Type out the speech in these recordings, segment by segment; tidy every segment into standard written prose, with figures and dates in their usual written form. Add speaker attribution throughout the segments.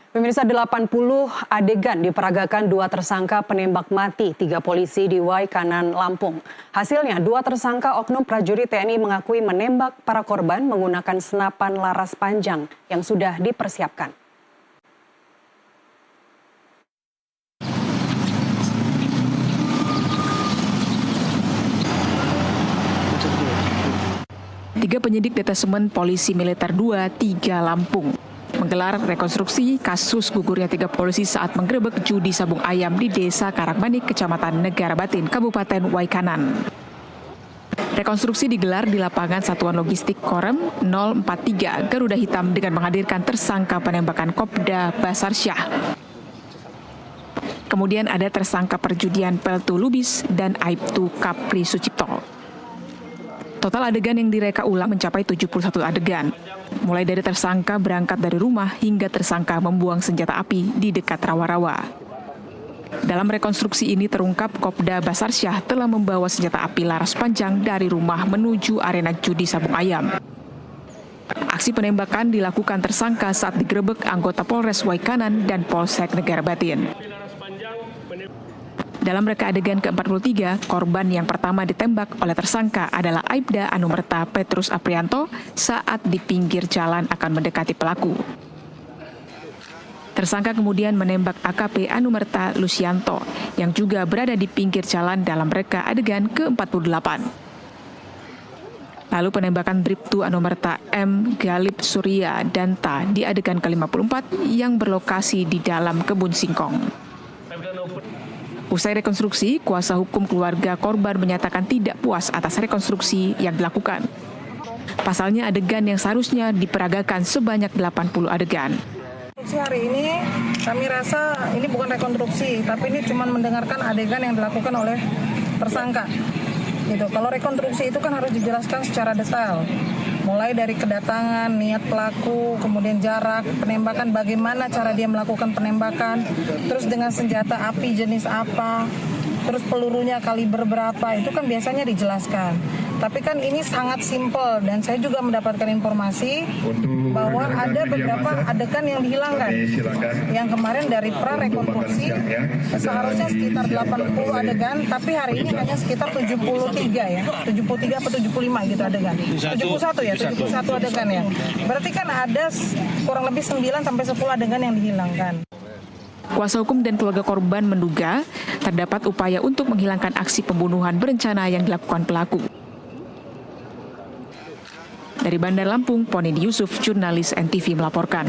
Speaker 1: Pemirsa 80 adegan diperagakan dua tersangka penembak mati 3 polisi di Waikanan, Lampung. Hasilnya, dua tersangka oknum prajurit TNI mengakui menembak para korban menggunakan senapan laras panjang yang sudah dipersiapkan.
Speaker 2: Tiga penyidik Detesemen Polisi Militer 2, 3 Lampung menggelar rekonstruksi kasus gugurnya 3 polisi saat menggerebek judi sabung ayam di Desa Karangmanik, Kecamatan Negara Batin, Kabupaten Waikanan. Rekonstruksi digelar di lapangan Satuan Logistik Korem 043 Garuda Hitam dengan menghadirkan tersangka penembakan Kopda Basarsyah. Kemudian ada tersangka perjudian Peltu Lubis dan Aibtu Kapri Sucipto. Total adegan yang direka ulang mencapai 71 adegan. Mulai dari tersangka berangkat dari rumah hingga tersangka membuang senjata api di dekat rawa-rawa. Dalam rekonstruksi ini terungkap Kopda Basarsyah telah membawa senjata api laras panjang dari rumah menuju arena judi sabung ayam. Aksi penembakan dilakukan tersangka saat digerebek anggota Polres Waikanan dan Polsek Negara Batin. Dalam reka adegan ke-43, korban yang pertama ditembak oleh tersangka adalah Aibda Anumerta Petrus Aprianto saat di pinggir jalan akan mendekati pelaku. Tersangka kemudian menembak AKP Anumerta Lucianto yang juga berada di pinggir jalan dalam reka adegan ke-48. Lalu penembakan Bribtu Anumerta M. Galib Surya Danta di adegan ke-54 yang berlokasi di dalam kebun singkong. Usai rekonstruksi, kuasa hukum keluarga korban menyatakan tidak puas atas rekonstruksi yang dilakukan. Pasalnya adegan yang seharusnya diperagakan sebanyak 80 adegan.
Speaker 3: Hari ini kami rasa ini bukan rekonstruksi, tapi ini cuma mendengarkan adegan yang dilakukan oleh tersangka. Gitu. Kalau rekonstruksi itu kan harus dijelaskan secara detail. Mulai dari kedatangan, niat pelaku, kemudian jarak, penembakan, bagaimana cara dia melakukan penembakan, terus dengan senjata api jenis apa, terus pelurunya kaliber berapa, itu kan biasanya dijelaskan. Tapi kan ini sangat simpel dan saya juga mendapatkan informasi bahwa ada beberapa adegan yang dihilangkan. Yang kemarin dari pra-rekonstruksi seharusnya sekitar 80 adegan, tapi hari ini hanya sekitar 73 ya. 73 atau 75 gitu adegan. 71 ya, 71 adegan ya. Berarti kan ada kurang lebih 9 sampai 10 adegan yang dihilangkan.
Speaker 2: Kuasa hukum dan keluarga korban menduga terdapat upaya untuk menghilangkan aksi pembunuhan berencana yang dilakukan pelaku. Dari Bandar Lampung, Ponedi Yusuf, jurnalis NTV melaporkan.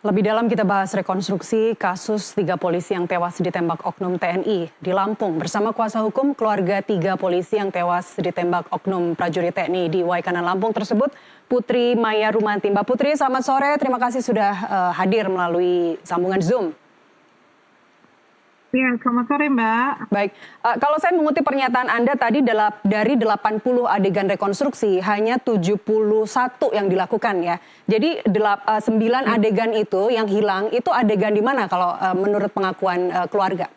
Speaker 1: Lebih dalam kita bahas rekonstruksi kasus 3 polisi yang tewas ditembak oknum TNI di Lampung. Bersama kuasa hukum keluarga 3 polisi yang tewas ditembak oknum prajurit TNI di Waikanan, Lampung tersebut, Putri Maya Rumanti. Mbak Putri, selamat sore. Terima kasih sudah hadir melalui sambungan Zoom.
Speaker 4: Ya, selamat sore Mbak.
Speaker 1: Baik, kalau saya mengutip pernyataan Anda tadi dari 80 adegan rekonstruksi, hanya 71 yang dilakukan ya. Jadi 9 adegan itu yang hilang, itu adegan di mana kalau menurut pengakuan keluarga?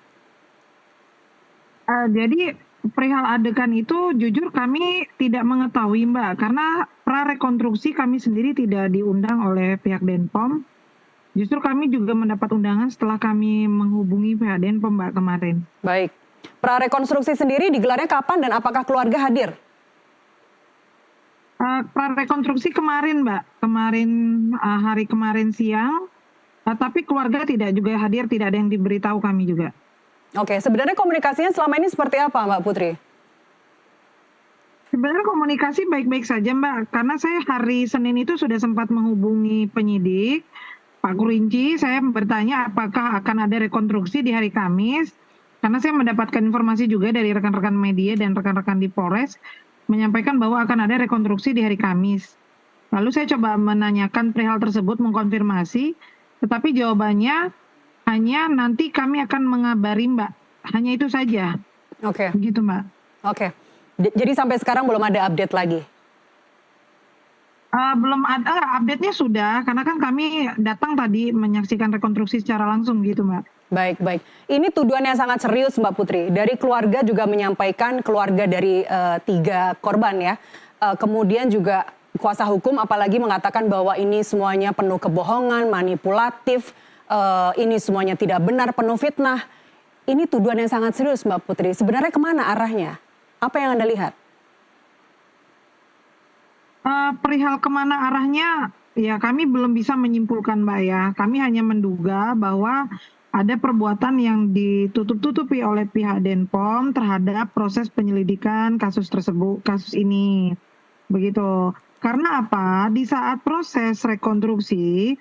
Speaker 4: Jadi perihal adegan itu jujur kami tidak mengetahui Mbak, karena pra-rekonstruksi kami sendiri tidak diundang oleh pihak Denpom. Justru kami juga mendapat undangan setelah kami menghubungi pihak Denpom Mbak kemarin.
Speaker 1: Baik, pra-rekonstruksi sendiri digelarnya kapan dan apakah keluarga hadir?
Speaker 4: Pra-rekonstruksi kemarin Mbak, hari kemarin siang, tapi keluarga tidak juga hadir, tidak ada yang diberitahu kami juga.
Speaker 1: Oke, sebenarnya komunikasinya selama ini seperti apa Mbak Putri?
Speaker 4: Sebenarnya komunikasi baik-baik saja Mbak, karena saya hari Senin itu sudah sempat menghubungi penyidik, Pak Kurinci. Saya bertanya apakah akan ada rekonstruksi di hari Kamis, karena saya mendapatkan informasi juga dari rekan-rekan media dan rekan-rekan di Polres, menyampaikan bahwa akan ada rekonstruksi di hari Kamis. Lalu saya coba menanyakan perihal tersebut, mengkonfirmasi, tetapi jawabannya hanya nanti kami akan mengabari Mbak. Hanya itu saja.
Speaker 1: Oke.
Speaker 4: Begitu Mbak.
Speaker 1: Oke. Jadi sampai sekarang belum ada update lagi?
Speaker 4: Belum ada, update-nya sudah, karena kan kami datang tadi menyaksikan rekonstruksi secara langsung gitu Mbak.
Speaker 1: Baik, baik. Ini tuduhan yang sangat serius Mbak Putri. Dari keluarga juga menyampaikan, keluarga dari 3 korban ya. Kemudian juga kuasa hukum apalagi mengatakan bahwa ini semuanya penuh kebohongan, manipulatif, ini semuanya tidak benar, penuh fitnah. Ini tuduhan yang sangat serius, Mbak Putri. Sebenarnya kemana arahnya? Apa yang Anda lihat?
Speaker 4: Perihal kemana arahnya, ya kami belum bisa menyimpulkan, Mbak ya. Kami hanya menduga bahwa ada perbuatan yang ditutup-tutupi oleh pihak Denpom terhadap proses penyelidikan kasus tersebut, kasus ini. Begitu. Karena apa? Di saat proses rekonstruksi,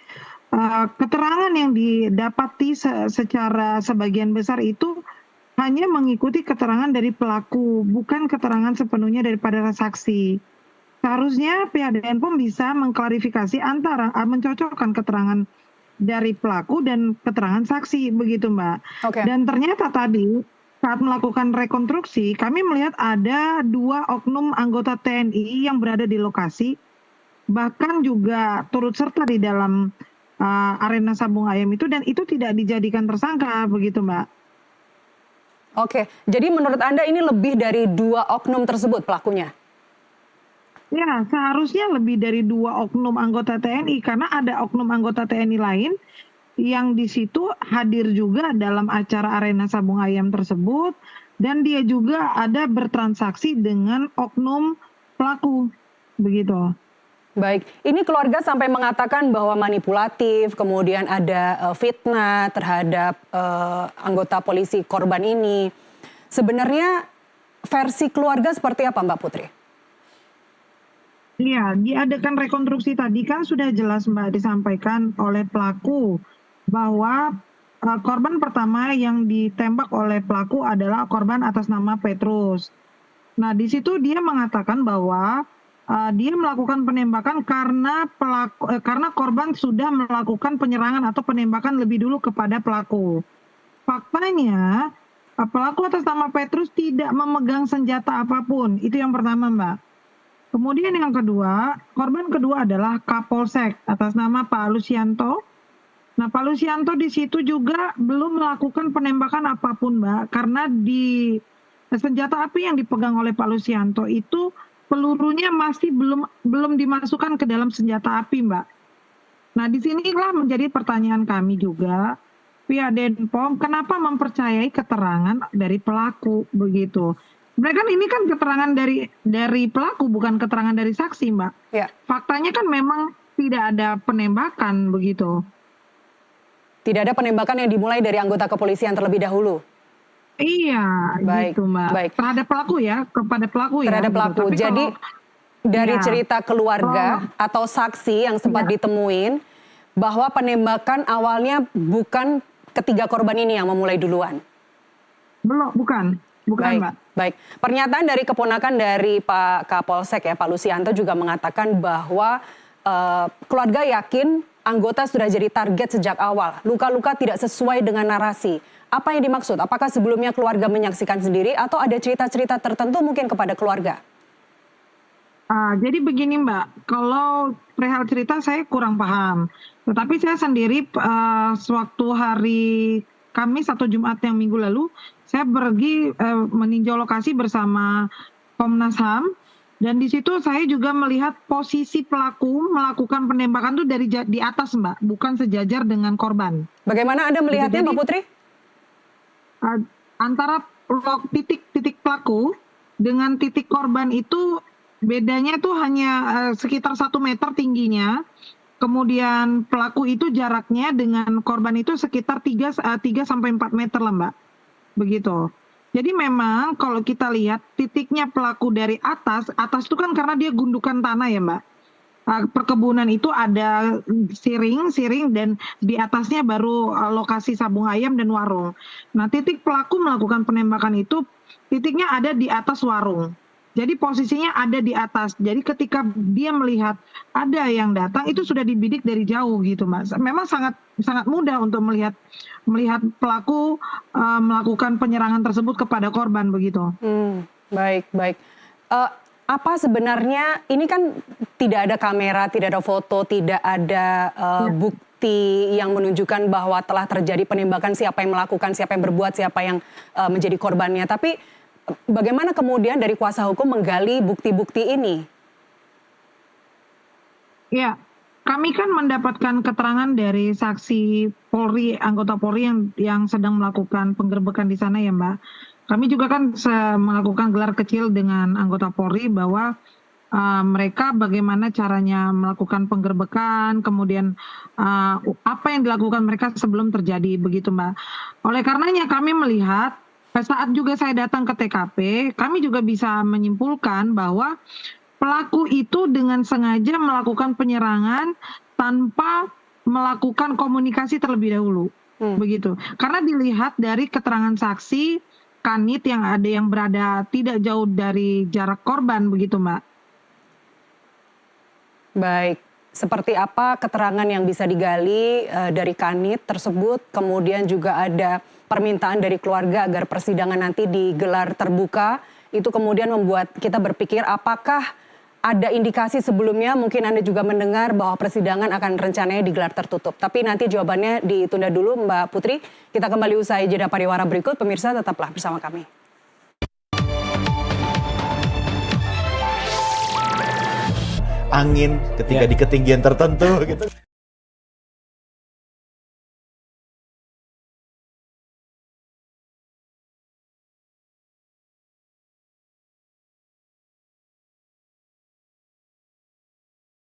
Speaker 4: keterangan yang didapati secara sebagian besar itu hanya mengikuti keterangan dari pelaku, bukan keterangan sepenuhnya daripada saksi. Seharusnya pihak Denpom bisa mengklarifikasi antara mencocokkan keterangan dari pelaku dan keterangan saksi, begitu Mbak.
Speaker 1: Oke.
Speaker 4: Dan ternyata tadi saat melakukan rekonstruksi, kami melihat ada 2 oknum anggota TNI yang berada di lokasi, bahkan juga turut serta di dalam arena sabung ayam itu, dan itu tidak dijadikan tersangka, begitu Mbak.
Speaker 1: Oke, jadi menurut Anda ini lebih dari 2 oknum tersebut pelakunya?
Speaker 4: Ya, seharusnya lebih dari 2 oknum anggota TNI, karena ada oknum anggota TNI lain yang di situ hadir juga dalam acara arena sabung ayam tersebut, dan dia juga ada bertransaksi dengan oknum pelaku, begitu.
Speaker 1: Baik, ini keluarga sampai mengatakan bahwa manipulatif, kemudian ada fitnah terhadap anggota polisi korban ini. Sebenarnya versi keluarga seperti apa, Mbak Putri?
Speaker 4: Iya, diadakan rekonstruksi tadi kan sudah jelas Mbak disampaikan oleh pelaku bahwa korban pertama yang ditembak oleh pelaku adalah korban atas nama Petrus. Nah, di situ dia mengatakan bahwa dia melakukan penembakan karena korban sudah melakukan penyerangan atau penembakan lebih dulu kepada pelaku. Faktanya, pelaku atas nama Petrus tidak memegang senjata apapun. Itu yang pertama, Mbak. Kemudian yang kedua, korban kedua adalah Kapolsek atas nama Pak Lusianto. Nah, Pak Lusianto di situ juga belum melakukan penembakan apapun, Mbak, karena di senjata api yang dipegang oleh Pak Lusianto itu pelurunya masih belum dimasukkan ke dalam senjata api, Mbak. Nah, di sinilah menjadi pertanyaan kami juga, pihak Denpom, kenapa mempercayai keterangan dari pelaku begitu? Mereka ini kan keterangan dari pelaku, bukan keterangan dari saksi, Mbak.
Speaker 1: Ya.
Speaker 4: Faktanya kan memang tidak ada penembakan begitu.
Speaker 1: Tidak ada penembakan yang dimulai dari anggota kepolisian terlebih dahulu.
Speaker 4: Iya,
Speaker 1: Baik,
Speaker 4: gitu Mbak.
Speaker 1: baik.
Speaker 4: Terhadap pelaku ya, kepada pelaku ya.
Speaker 1: Terhadap
Speaker 4: gitu.
Speaker 1: pelaku.
Speaker 4: Tapi
Speaker 1: Jadi dari
Speaker 4: ya.
Speaker 1: cerita keluarga atau saksi yang sempat ditemuin bahwa penembakan awalnya bukan ketiga korban ini yang memulai duluan.
Speaker 4: bukan
Speaker 1: Baik,
Speaker 4: Mbak.
Speaker 1: baik. Pernyataan dari keponakan dari Pak Kapolsek ya, Pak Lusianto juga mengatakan bahwa keluarga yakin anggota sudah jadi target sejak awal. Luka-luka tidak sesuai dengan narasi. Apa yang dimaksud? Apakah sebelumnya keluarga menyaksikan sendiri atau ada cerita-cerita tertentu mungkin kepada keluarga?
Speaker 4: Jadi begini Mbak, kalau perihal cerita saya kurang paham. Tetapi saya sendiri sewaktu hari Kamis atau Jumat yang minggu lalu, saya pergi meninjau lokasi bersama Komnas HAM, dan di situ saya juga melihat posisi pelaku melakukan penembakan itu dari di atas Mbak, bukan sejajar dengan korban.
Speaker 1: Bagaimana Anda melihatnya,
Speaker 4: Jadi,
Speaker 1: Mbak Putri?
Speaker 4: Antara titik pelaku dengan titik korban itu bedanya tuh hanya sekitar 1 meter tingginya. Kemudian pelaku itu jaraknya dengan korban itu sekitar 3 sampai 4 meter lah Mbak. Begitu. Jadi memang kalau kita lihat titiknya pelaku dari atas itu kan karena dia gundukan tanah ya Mbak. Perkebunan itu ada siring dan di atasnya baru lokasi sabung ayam dan warung. Nah, titik pelaku melakukan penembakan itu titiknya ada di atas warung. Jadi posisinya ada di atas. Jadi ketika dia melihat ada yang datang itu sudah dibidik dari jauh gitu, Mas. Memang sangat mudah untuk melihat pelaku melakukan penyerangan tersebut kepada korban begitu.
Speaker 1: Baik. Apa sebenarnya, ini kan tidak ada kamera, tidak ada foto, tidak ada bukti yang menunjukkan bahwa telah terjadi penembakan, siapa yang melakukan, siapa yang berbuat, siapa yang menjadi korbannya. Tapi bagaimana kemudian dari kuasa hukum menggali bukti-bukti ini?
Speaker 4: Ya, kami kan mendapatkan keterangan dari saksi Polri, anggota Polri yang sedang melakukan penggerbekan di sana ya Mbak. Kami juga kan melakukan gelar kecil dengan anggota Polri bahwa mereka bagaimana caranya melakukan penggerbekan, kemudian apa yang dilakukan mereka sebelum terjadi begitu Mbak. Oleh karenanya kami melihat saat juga saya datang ke TKP, kami juga bisa menyimpulkan bahwa pelaku itu dengan sengaja melakukan penyerangan tanpa melakukan komunikasi terlebih dahulu, begitu. Karena dilihat dari keterangan saksi Kanit yang ada yang berada tidak jauh dari jarak korban, begitu Mbak.
Speaker 1: Baik, seperti apa keterangan yang bisa digali dari Kanit tersebut, kemudian juga ada permintaan dari keluarga agar persidangan nanti digelar terbuka, itu kemudian membuat kita berpikir apakah ada indikasi sebelumnya mungkin Anda juga mendengar bahwa persidangan akan rencananya digelar tertutup. Tapi nanti jawabannya ditunda dulu Mbak Putri. Kita kembali usai jeda pariwara berikut. Pemirsa tetaplah bersama kami.
Speaker 5: Angin ketika di ketinggian tertentu gitu.